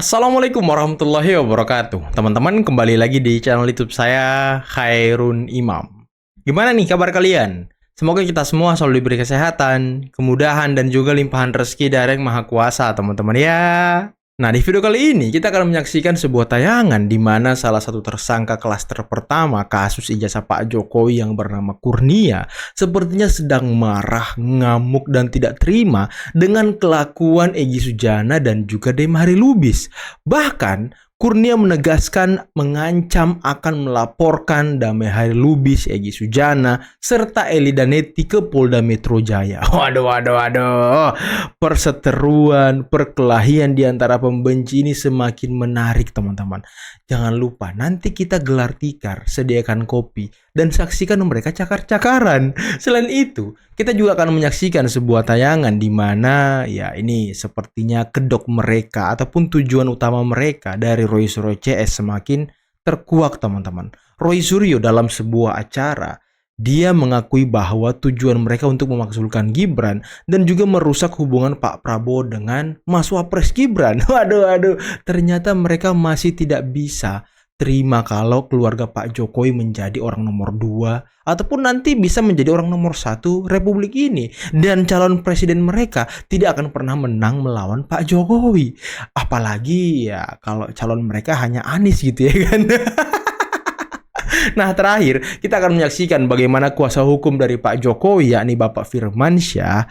Assalamualaikum warahmatullahi wabarakatuh. Teman-teman, kembali lagi di channel YouTube saya, Khairun Imam. Gimana nih kabar kalian? Semoga kita semua selalu diberi kesehatan, kemudahan, dan juga limpahan rezeki dari Yang Maha Kuasa, teman-teman ya. Nah, di video kali ini kita akan menyaksikan sebuah tayangan di mana salah satu tersangka klaster pertama kasus ijazah Pak Jokowi yang bernama Kurnia sepertinya sedang marah, ngamuk, dan tidak terima dengan kelakuan Egy Sujana dan juga Demahri Lubis. Bahkan Kurnia menegaskan mengancam akan melaporkan Demahri Lubis, Egy Sujana, serta Eli Daneti ke Polda Metro Jaya. Waduh. Perseteruan, perkelahian di antara pembenci ini semakin menarik, teman-teman. Jangan lupa, nanti kita gelar tikar, sediakan kopi, dan saksikan mereka cakar-cakaran. Selain itu, kita juga akan menyaksikan sebuah tayangan di mana ya ini sepertinya kedok mereka ataupun tujuan utama mereka dari Roy Suryo CS semakin terkuak, teman-teman. Roy Suryo dalam sebuah acara dia mengakui bahwa tujuan mereka untuk memakzulkan Gibran dan juga merusak hubungan Pak Prabowo dengan Mas Wapres Gibran. Waduh, ternyata mereka masih tidak bisa terima kalau keluarga Pak Jokowi menjadi orang nomor 2 ataupun nanti bisa menjadi orang nomor 1 Republik ini, dan calon presiden mereka tidak akan pernah menang melawan Pak Jokowi. Apalagi ya kalau calon mereka hanya Anies gitu ya kan. Nah, terakhir kita akan menyaksikan bagaimana kuasa hukum dari Pak Jokowi, yakni Bapak Firmansyah,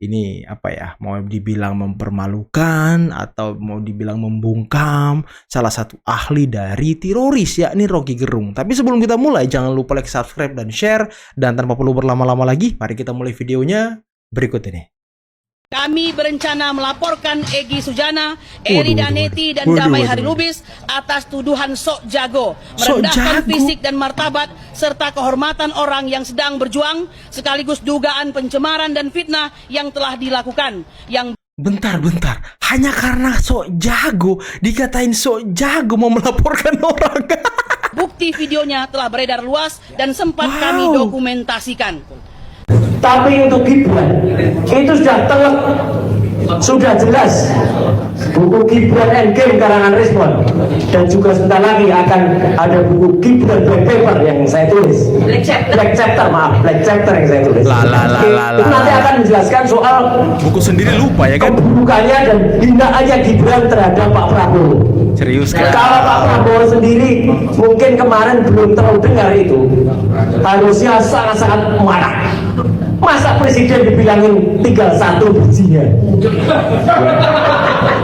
ini apa ya, mau dibilang mempermalukan atau mau dibilang membungkam salah satu ahli dari teroris, yakni Rocky Gerung. Tapi sebelum kita mulai, jangan lupa like, subscribe, dan share. Dan tanpa perlu berlama-lama lagi, mari kita mulai videonya berikut ini. Kami berencana melaporkan Egy Sujana, Eli Daneti, dan Demahri Lubis atas tuduhan sok jago, merendahkan fisik dan martabat, serta kehormatan orang yang sedang berjuang, sekaligus dugaan pencemaran dan fitnah yang telah dilakukan. Bentar. Hanya karena sok jago, dikatain sok jago mau melaporkan orang. Bukti videonya telah beredar luas dan sempat kami dokumentasikan. Tapi untuk Gibran itu sudah telak, sudah jelas. Buku Gibran Endgame karangan Respon, dan juga sebentar lagi akan ada buku Gibran Black Paper yang saya tulis. Black chapter yang saya tulis. Itu nanti akan menjelaskan soal buku sendiri lupa ya kan? Keburukannya dan hinaannya Gibran terhadap Pak Prabowo. Serius kan? Kalau Pak Prabowo sendiri mungkin kemarin belum terlalu dengar itu, harusnya sangat-sangat marah. Masa presiden dibilangin tinggal satu bijinya?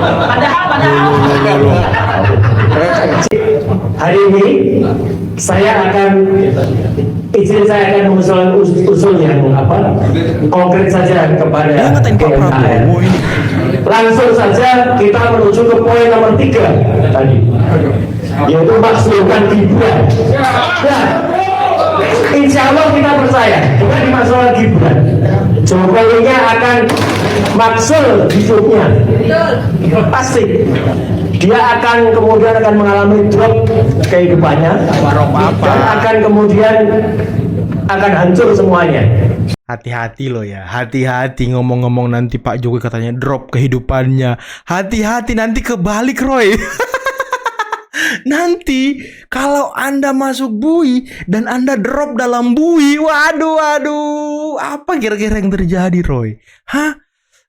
Padahal hari ini saya akan mengusulkan usul yang konkret saja kepada GMKR. Langsung saja kita menuju ke poin nomor 3 tadi, yaitu makzulkan Gibran. Nah, insya Allah kita percaya juga di masalah Gibran, Jokowinya akan maksul hidupnya, pasti dia akan kemudian mengalami drop kehidupannya, dan akan kemudian akan hancur semuanya. Hati-hati loh ya, hati-hati ngomong-ngomong nanti Pak Jokowi katanya drop kehidupannya. Hati-hati nanti kebalik, Roy. Nanti kalau Anda masuk bui dan Anda drop dalam bui, waduh, apa kira-kira yang terjadi, Roy? Hah?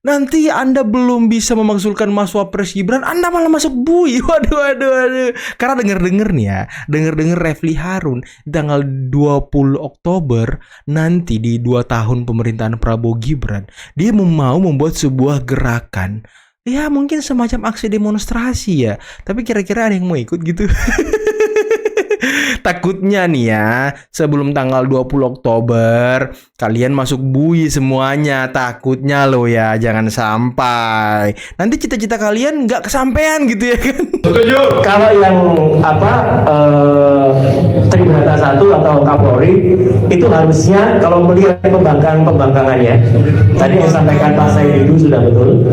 Nanti Anda belum bisa memakzulkan Mas Wapres Gibran, Anda malah masuk bui. Waduh. Karena denger-denger nih ya, denger-denger Refli Harun tanggal 20 Oktober nanti di 2 tahun pemerintahan Prabowo Gibran, dia mau membuat sebuah gerakan. Ya mungkin semacam aksi demonstrasi ya. Tapi kira-kira ada yang mau ikut gitu? Takutnya nih ya, sebelum tanggal 20 Oktober kalian masuk bui semuanya. Takutnya loh ya, jangan sampai nanti cita-cita kalian nggak kesampean gitu ya kan. Kalau yang Tribrata 1 atau Kapolri itu harusnya kalau melihat pembangkangannya, tadi yang sampaikan Pak Said itu sudah betul.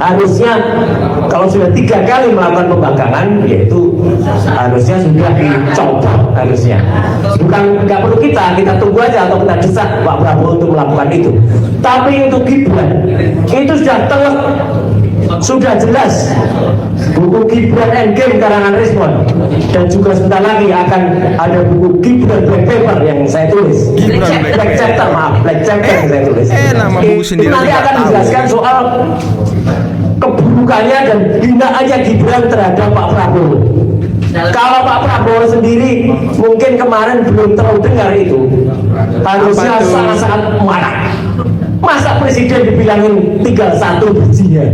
Harusnya kalau sudah 3 kali melakukan pembangkangan, yaitu harusnya sudah dicopot, harusnya. Bukan, nggak perlu kita tunggu aja atau kita desak Pak Prabowo untuk melakukan itu. Tapi untuk Gibran itu sudah telak, sudah jelas buku Gibran Endgame karangan Respon, dan juga sebentar lagi akan ada buku Gibran Black Paper yang saya tulis. Black Chapter yang saya tulis. Nama buku Itu sendiri nanti akan menjelaskan soal keburukannya dan hinaannya Gibran terhadap Pak Prabowo. Kalau Pak Prabowo sendiri mungkin kemarin belum terlalu dengar itu, harusnya sangat-sangat marah. Masa presiden dibilangin tinggal satu bijinya?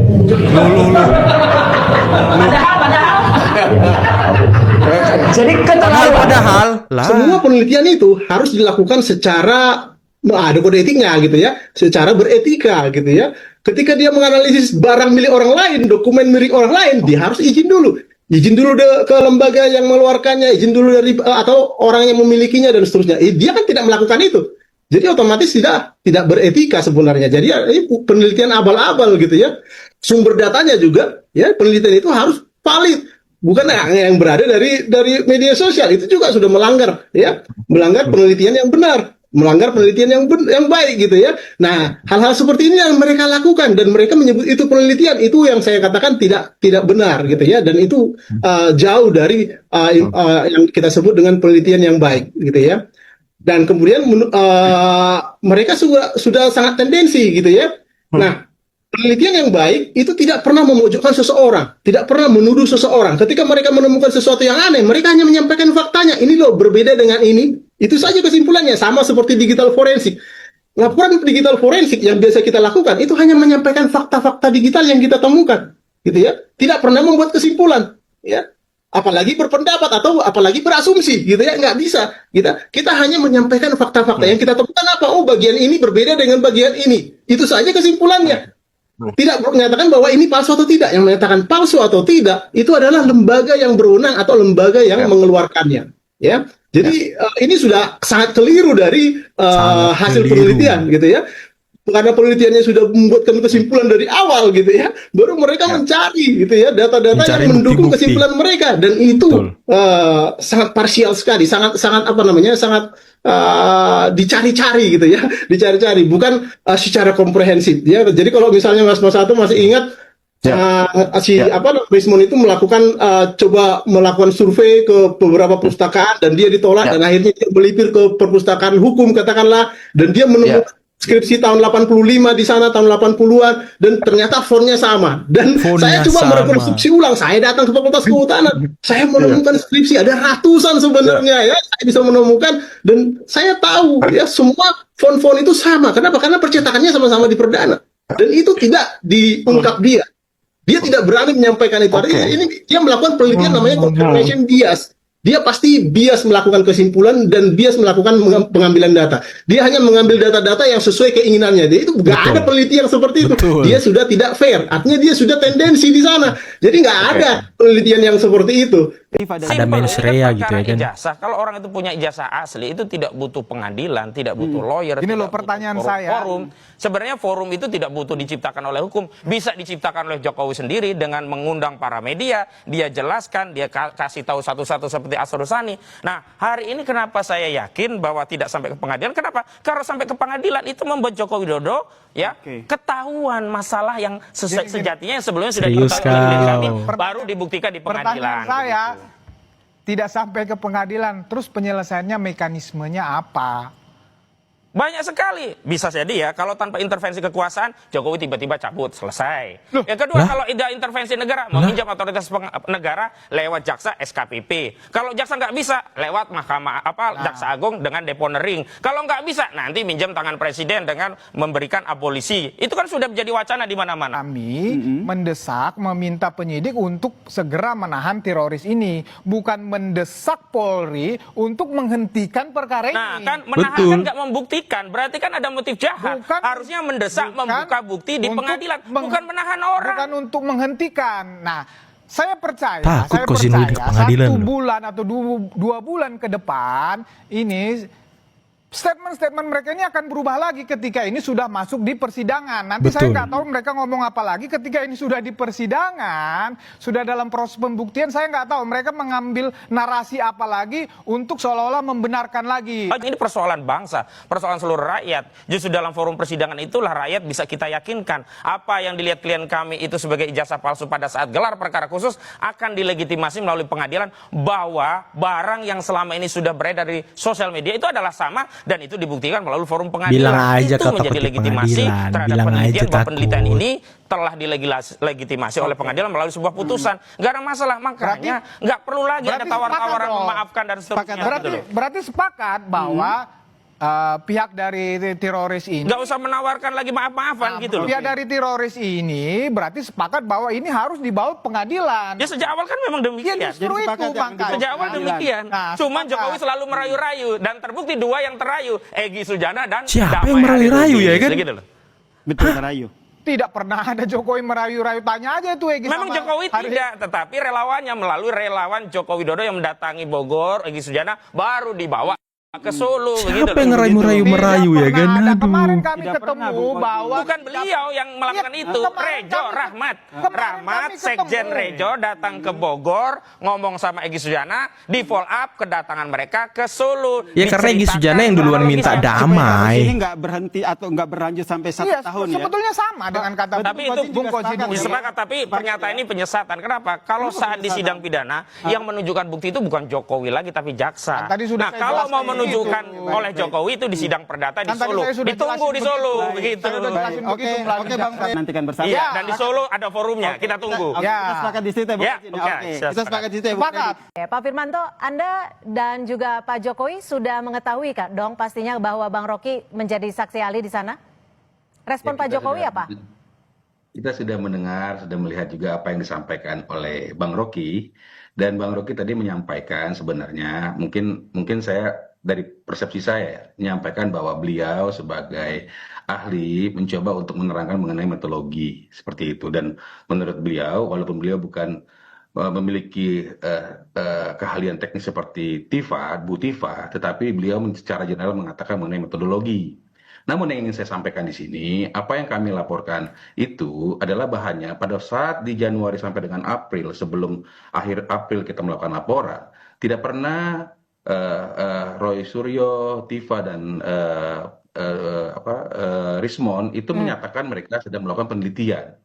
Padahal. Jadi keterlaluan. Padahal lah. Semua penelitian itu harus dilakukan secara ada kode etiknya gitu ya, secara beretika gitu ya. Ketika dia menganalisis barang milik orang lain, dokumen milik orang lain, dia harus izin dulu ke lembaga yang mengeluarkannya, izin dulu dari atau orang yang memilikinya dan seterusnya. Dia kan tidak melakukan itu, jadi otomatis tidak beretika sebenarnya. Jadi ini penelitian abal-abal gitu ya. Sumber datanya juga ya, penelitian itu harus valid, bukan yang berada dari media sosial. Itu juga sudah melanggar penelitian yang benar, melanggar penelitian yang baik gitu ya. Nah, hal-hal seperti ini yang mereka lakukan dan mereka menyebut itu penelitian, itu yang saya katakan tidak benar gitu ya, dan itu jauh dari yang kita sebut dengan penelitian yang baik gitu ya. Dan kemudian mereka sudah sangat tendensi gitu ya. Nah, penelitian yang baik itu tidak pernah memojokkan seseorang, tidak pernah menuduh seseorang. Ketika mereka menemukan sesuatu yang aneh, mereka hanya menyampaikan faktanya. Ini loh berbeda dengan ini. Itu saja kesimpulannya, sama seperti digital forensik. Laporan digital forensik yang biasa kita lakukan itu hanya menyampaikan fakta-fakta digital yang kita temukan, gitu ya. Tidak pernah membuat kesimpulan, ya. Apalagi berpendapat atau apalagi berasumsi, gitu ya. Nggak bisa. Kita hanya menyampaikan fakta-fakta yang kita temukan apa? Oh, bagian ini berbeda dengan bagian ini. Itu saja kesimpulannya. Tidak menyatakan bahwa ini palsu atau tidak. Yang menyatakan palsu atau tidak itu adalah lembaga yang berwenang atau lembaga yang mengeluarkannya. Ya, jadi ini sudah sangat keliru dari hasil penelitian, gitu ya. Karena penelitiannya sudah membuatkan kesimpulan dari awal, gitu ya. Baru mereka mencari, gitu ya, data-data yang mendukung kesimpulan mereka, dan itu sangat parsial sekali, sangat dicari-cari, gitu ya, dicari-cari, bukan secara komprehensif. Ya, jadi kalau misalnya Mas Sato masih ingat. Rismon itu coba melakukan survei ke beberapa perpustakaan dan dia ditolak, dan akhirnya dia melipir ke perpustakaan hukum katakanlah, dan dia menemukan skripsi tahun 85 di sana, tahun 80-an, dan ternyata fontnya sama. Dan saya coba merekonstruksi ulang, saya datang ke Fakultas Kehutanan, saya menemukan skripsi ada ratusan sebenarnya ya, saya bisa menemukan, dan saya tahu ya semua font-font itu sama. Kenapa? Karena percetakannya sama-sama di Perdana, dan itu tidak diungkap dia. Dia tidak berani menyampaikan itu. Artinya ini dia melakukan penelitian namanya confirmation bias. Dia pasti bias melakukan kesimpulan dan bias melakukan pengambilan data. Dia hanya mengambil data-data yang sesuai keinginannya. Dia itu nggak ada penelitian seperti itu. Dia sudah tidak fair. Artinya dia sudah tendensi di sana. Jadi nggak ada penelitian yang seperti itu. Ada mens rea gitu ya kan. Ijazah, kalau orang itu punya ijazah asli itu tidak butuh pengadilan, tidak butuh lawyer. Ini loh pertanyaan saya. Forum. Sebenarnya forum itu tidak butuh diciptakan oleh hukum, bisa diciptakan oleh Jokowi sendiri dengan mengundang para media, dia jelaskan, dia kasih tahu satu-satu seperti Asrul-Sani. Nah, hari ini kenapa saya yakin bahwa tidak sampai ke pengadilan? Kenapa? Karena sampai ke pengadilan itu membuat Joko Widodo ya ketahuan masalah yang sejatinya yang sebelumnya sudah diketahui oleh kami, baru dibuktikan di pengadilan. Pertanyaan saya, tidak sampai ke pengadilan, terus penyelesaiannya mekanismenya apa? Banyak sekali. Bisa jadi ya, kalau tanpa intervensi kekuasaan, Jokowi tiba-tiba cabut, selesai. Yang kedua, kalau tidak intervensi negara, meminjam otoritas negara lewat jaksa SKPP. Kalau jaksa nggak bisa, lewat mahkamah Jaksa Agung dengan deponering. Kalau nggak bisa, nanti minjam tangan presiden dengan memberikan abolisi. Itu kan sudah menjadi wacana di mana-mana. Kami mendesak, meminta penyidik untuk segera menahan teroris ini, bukan mendesak Polri untuk menghentikan perkara ini. Nah, kan menahan kan nggak membuktikan. Berarti kan ada motif jahat. Harusnya mendesak membuka bukti di pengadilan, bukan menahan orang. Bukan untuk menghentikan. Nah, saya percaya, Takut ke pengadilan 1 bulan atau 2 bulan ke depan ini statement-statement mereka ini akan berubah lagi ketika ini sudah masuk di persidangan. Nanti saya Betul. nggak tahu mereka ngomong apa lagi ketika ini sudah di persidangan, sudah dalam proses pembuktian, saya nggak tahu mereka mengambil narasi apa lagi untuk seolah-olah membenarkan lagi. Ini persoalan bangsa, persoalan seluruh rakyat. Justru dalam forum persidangan itulah rakyat bisa kita yakinkan apa yang dilihat klien kami itu sebagai ijazah palsu pada saat gelar perkara khusus akan dilegitimasi melalui pengadilan, bahwa barang yang selama ini sudah beredar di sosial media itu adalah sama dan itu dibuktikan melalui forum pengadilan. Bilang aja itu kau menjadi takut di legitimasi pengadilan. terhadap Bilang penelitian aja bahwa penelitian takut. ini telah dilegitimasi oleh pengadilan melalui sebuah putusan. Nggak ada masalah, makanya nggak perlu lagi ada berarti tawar-tawaran sepakat dong. memaafkan dan seterusnya. gitu loh. Berarti sepakat bahwa pihak dari teroris ini, Nggak usah menawarkan lagi maaf-maafan gitu loh. pihak dari teroris ini berarti sepakat bahwa ini harus dibawa pengadilan. Ya sejak awal kan memang demikian. Ya justru itu Bang Kai. Sejak awal demikian. Nah, Cuman sepakat. Jokowi selalu merayu-rayu dan terbukti dua yang terayu, Egy Sujana dan Siapa Damai yang merayu-rayu Hari ya Lubis. kan? Gitu loh. Betul, merayu. Tidak pernah ada Jokowi merayu-rayu, tanya aja itu Egy Memang sama Jokowi Hari- tidak, tetapi relawannya melalui relawan Joko Widodo yang mendatangi Bogor, Egy Sujana baru dibawa ke Solo. begitu Siapa yang loh. ngerayu-merayu ya Tidak kan? pernah ada. Aduh. Kemarin kami Tidak pernah, ketemu Bung Kondi. bahwa Bukan beliau yang melakukan Iya, itu, kemarin Rejo kami- Rahmat. kemarin Rahmat, kami Sekjen ketemu. Rejo datang ke Bogor, ngomong sama Egy Sujana, di follow up kedatangan mereka ke Solo. Ya, karena Egy Diceritakan Sujana yang duluan minta kronologisnya. damai. Ini nggak berhenti atau nggak berlanjut sampai 1 Iya, tahun ya. sebetulnya sama dengan kata Tapi itu Bung Kondi dulu. Sepakat, tapi pernyataan ini penyesatan. Kenapa? Kalau saat di sidang pidana yang menunjukkan bukti itu bukan Jokowi lagi tapi jaksa. Kan tadi sudah Nah, saya kalau mau jelaskan menunjukkan itu. oleh Jokowi itu di sidang perdata di Kan tadi Solo. saya sudah Ditunggu jelasin di Solo begitu. begitu. Saya udah jelasin Oke, begitu melalui oke Bang jaksa. Fred, nantikan bersama. Iya, dan di Solo ada forumnya. Kita tunggu. Ya. Kita sepakat di situ ya, Bung Ya, Fred, oke, Oke, saya kita sepakat di situ ya, Bung Sepakat. Fred. Oke, Pak Firmanto, Anda dan juga Pak Jokowi sudah mengetahui Kak dong pastinya bahwa Bang Rocky menjadi saksi ahli di sana? Respon Ya, Pak kita Jokowi sudah- apa? Kita sudah mendengar, sudah melihat juga apa yang disampaikan oleh Bang Rocky, dan Bang Rocky tadi menyampaikan sebenarnya mungkin saya dari persepsi saya menyampaikan bahwa beliau sebagai ahli mencoba untuk menerangkan mengenai metodologi seperti itu, dan menurut beliau walaupun beliau bukan memiliki keahlian teknis seperti Bu Tifa, tetapi beliau secara general mengatakan mengenai metodologi. Namun yang ingin saya sampaikan di sini, apa yang kami laporkan itu adalah bahannya pada saat di Januari sampai dengan April, sebelum akhir April kita melakukan laporan, tidak pernah Roy Suryo, Tifa dan Rismon itu menyatakan mereka sedang melakukan penelitian.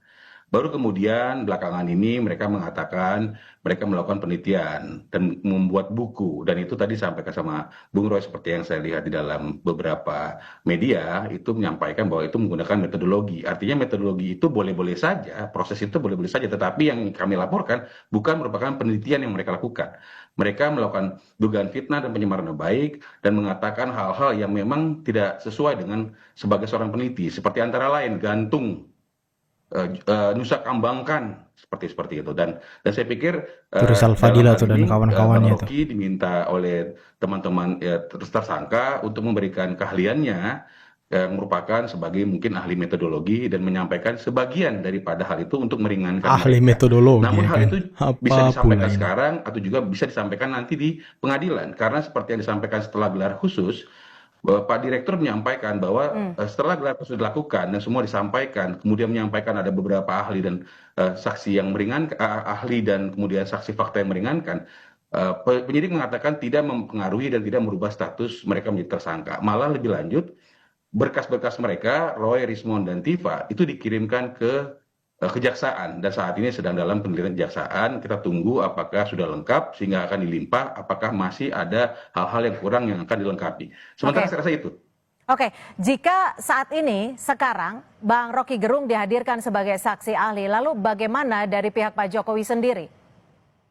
Baru kemudian belakangan ini mereka mengatakan mereka melakukan penelitian dan membuat buku, dan itu tadi disampaikan sama Bung Roy seperti yang saya lihat di dalam beberapa media itu menyampaikan bahwa itu menggunakan metodologi. Artinya metodologi itu boleh-boleh saja, proses itu boleh-boleh saja, tetapi yang kami laporkan bukan merupakan penelitian yang mereka lakukan. Mereka melakukan dugaan fitnah dan pencemaran nama baik dan mengatakan hal-hal yang memang tidak sesuai dengan sebagai seorang peneliti, seperti antara lain gantung, Nusa Kambangkan, seperti itu, dan saya pikir Turis Al-Fadila tuh dan kawan-kawannya Bang Rocky diminta oleh teman-teman tersangka untuk memberikan keahliannya yang merupakan sebagai mungkin ahli metodologi dan menyampaikan sebagian daripada hal itu untuk meringankan Ahli mereka. metodologi, Namun ya hal kan? itu Apa bisa disampaikan pula ini? sekarang atau juga bisa disampaikan nanti di pengadilan, karena seperti yang disampaikan setelah gelar khusus, bahwa Pak Direktur menyampaikan bahwa setelah gelar khusus dilakukan dan semua disampaikan, kemudian menyampaikan ada beberapa ahli dan saksi yang meringankan, ahli dan kemudian saksi fakta yang meringankan, penyidik mengatakan tidak mempengaruhi dan tidak merubah status mereka menjadi tersangka. Malah lebih lanjut, berkas-berkas mereka, Roy, Rismon, dan Tifa itu dikirimkan ke kejaksaan, dan saat ini sedang dalam penelitian kejaksaan. Kita tunggu apakah sudah lengkap sehingga akan dilimpah, apakah masih ada hal-hal yang kurang yang akan dilengkapi. Sementara Oke. saya rasa itu. Oke, jika saat ini, sekarang, Bang Rocky Gerung dihadirkan sebagai saksi ahli, lalu bagaimana dari pihak Pak Jokowi sendiri?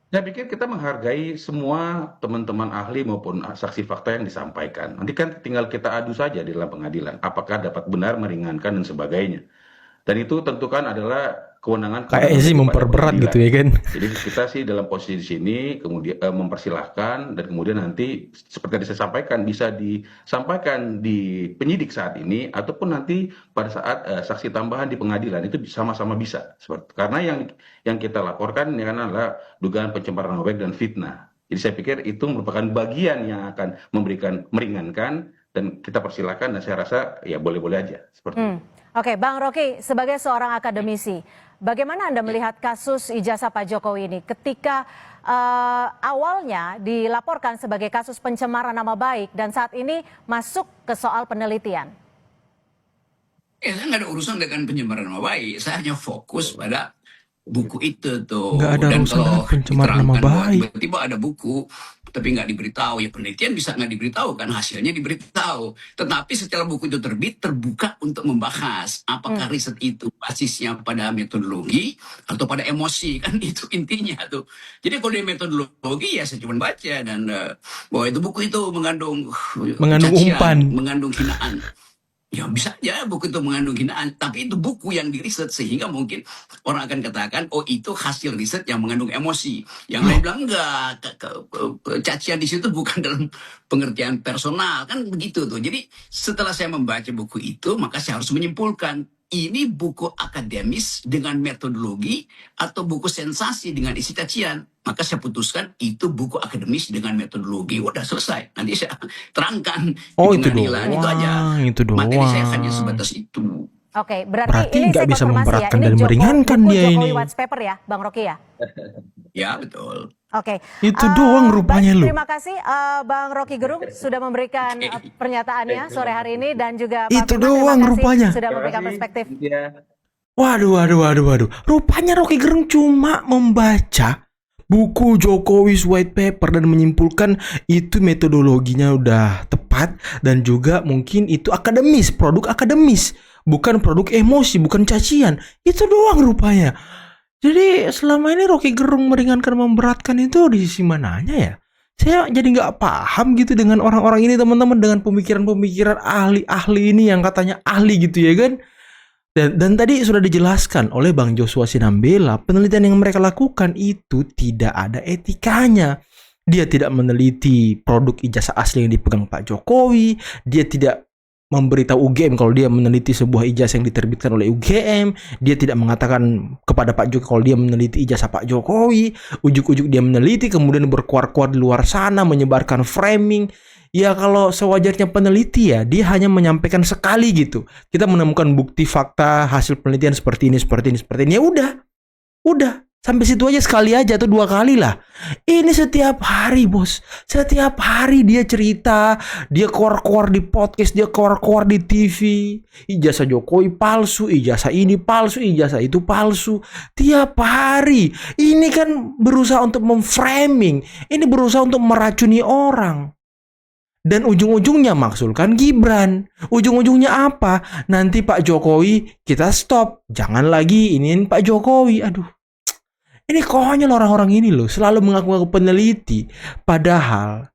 Saya pikir kita menghargai semua teman-teman ahli maupun saksi fakta yang disampaikan. Nanti kan tinggal kita adu saja di dalam pengadilan, apakah dapat benar, meringankan, dan sebagainya. Dan itu tentu kan adalah kewenangan Kayaknya sih daripada memperberat pengadilan. gitu ya kan? Jadi kita sih dalam posisi di sini kemudian mempersilahkan, dan kemudian nanti seperti yang saya sampaikan bisa disampaikan di penyidik saat ini ataupun nanti pada saat saksi tambahan di pengadilan, itu sama-sama bisa. Karena yang kita laporkan ini kan adalah dugaan pencemaran nama baik dan fitnah. Jadi saya pikir itu merupakan bagian yang akan memberikan meringankan dan kita persilakan, dan saya rasa ya boleh-boleh aja seperti itu. Oke, Bang Rocky, sebagai seorang akademisi, bagaimana Anda melihat kasus ijazah Pak Jokowi ini ketika awalnya dilaporkan sebagai kasus pencemaran nama baik dan saat ini masuk ke soal penelitian? Ya, saya nggak ada urusan dengan pencemaran nama baik. Saya hanya fokus pada buku itu tuh. Nggak ada Dan urusan dengan kalau pencemaran nama diterangkan bahwa baik. tiba-tiba ada buku, tapi nggak diberitahu, ya penelitian bisa nggak diberitahu kan, hasilnya diberitahu. Tetapi setelah buku itu terbit, terbuka untuk membahas apakah riset itu basisnya pada metodologi atau pada emosi, kan itu intinya tuh. Jadi kalau di metodologi ya saya cuma baca dan bahwa itu buku itu mengandung cacian, umpan. mengandung hinaan. Ya bisa aja buku itu mengandung hinaan, tapi itu buku yang diriset sehingga mungkin orang akan katakan, oh itu hasil riset yang mengandung emosi. Yang lain bilang enggak, cacian di situ bukan dalam pengertian personal, kan begitu tuh. Jadi setelah saya membaca buku itu, maka saya harus menyimpulkan, ini buku akademis dengan metodologi atau buku sensasi dengan isi cacian. Maka saya putuskan itu buku akademis dengan metodologi. Udah selesai. Nanti saya terangkan Oh, di itu pengadilan, itu aja. Itu doang. Materi saya hanya sebatas itu. Oke, berarti Berarti ini nggak saya bisa konfirmasi memberatkan ya. dan Ini meringankan buku dia Jokowi ini. White Paper ya, Bang Rocky ya? Ya, betul. Oke. Itu doang rupanya baik, lu. Terima kasih Bang Rocky Gerung sudah memberikan pernyataannya sore hari ini dan juga Pak Itu Firman, doang terima kasih rupanya. sudah memberikan perspektif. Waduh. Rupanya Rocky Gerung cuma membaca buku Jokowi's White Paper dan menyimpulkan itu metodologinya udah tepat dan juga mungkin itu akademis, produk akademis, bukan produk emosi, bukan cacian. Itu doang rupanya. Jadi selama ini Rocky Gerung meringankan memberatkan itu di sisi mananya ya? Saya jadi nggak paham gitu dengan orang-orang ini, teman-teman, dengan pemikiran-pemikiran ahli-ahli ini yang katanya ahli gitu ya kan? Dan tadi sudah dijelaskan oleh Bang Joshua Sinambela, penelitian yang mereka lakukan itu tidak ada etikanya. Dia tidak meneliti produk ijazah asli yang dipegang Pak Jokowi, dia tidak memberitahu UGM kalau dia meneliti sebuah ijazah yang diterbitkan oleh UGM, dia tidak mengatakan kepada Pak Jokowi kalau dia meneliti ijazah Pak Jokowi, ujuk-ujuk dia meneliti kemudian berkuar-kuar di luar sana menyebarkan framing. Ya kalau sewajarnya peneliti ya, dia hanya menyampaikan sekali gitu. Kita menemukan bukti fakta hasil penelitian seperti ini. Ya udah. Sampai situ aja, sekali aja atau 2 kali lah. Ini setiap hari bos. Setiap hari dia cerita, dia keluar-keluar di podcast, dia keluar-keluar di TV. Ijazah Jokowi palsu, ijazah ini palsu, ijazah itu palsu. Tiap hari. Ini kan berusaha untuk memframing. Ini berusaha untuk meracuni orang. Dan ujung-ujungnya maksulkan Gibran. Ujung-ujungnya apa? Nanti Pak Jokowi kita stop. Jangan lagi iniin Pak Jokowi. Aduh. Ini konyol orang-orang ini loh. Selalu mengaku-ngaku peneliti. Padahal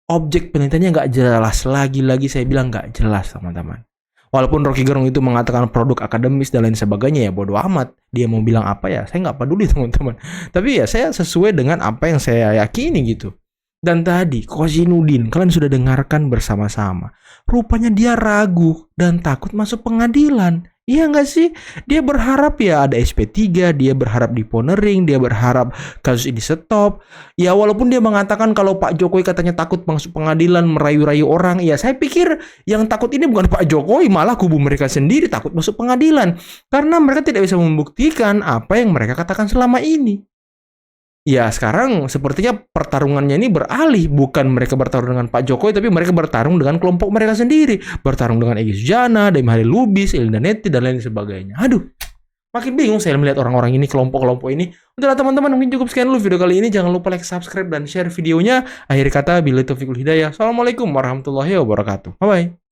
objek penelitiannya nggak jelas. Lagi-lagi saya bilang nggak jelas teman-teman. Walaupun Rocky Gerung itu mengatakan produk akademis dan lain sebagainya, ya bodo amat. Dia mau bilang apa ya, saya nggak peduli teman-teman. Tapi ya saya sesuai dengan apa yang saya yakini gitu. Dan tadi Kozinudin kalian sudah dengarkan bersama-sama. Rupanya dia ragu dan takut masuk pengadilan. Iya nggak sih? Dia berharap ya ada SP3, dia berharap diponering, dia berharap kasus ini stop. Ya walaupun dia mengatakan kalau Pak Jokowi katanya takut masuk pengadilan, merayu-rayu orang. Ya saya pikir yang takut ini bukan Pak Jokowi, malah kubu mereka sendiri takut masuk pengadilan. Karena mereka tidak bisa membuktikan apa yang mereka katakan selama ini. Ya sekarang sepertinya pertarungannya ini beralih. Bukan mereka bertarung dengan Pak Jokowi, tapi mereka bertarung dengan kelompok mereka sendiri. Bertarung dengan Egy Sujana, Dem Hari Lubis, Elina Neti, dan lain sebagainya. Aduh, makin bingung saya melihat orang-orang ini, kelompok-kelompok ini. Udahlah teman-teman, mungkin cukup sekian dulu video kali ini. Jangan lupa like, subscribe, dan share videonya. Akhir kata, billahi taufiq wal hidayah. Assalamualaikum warahmatullahi wabarakatuh. Bye-bye.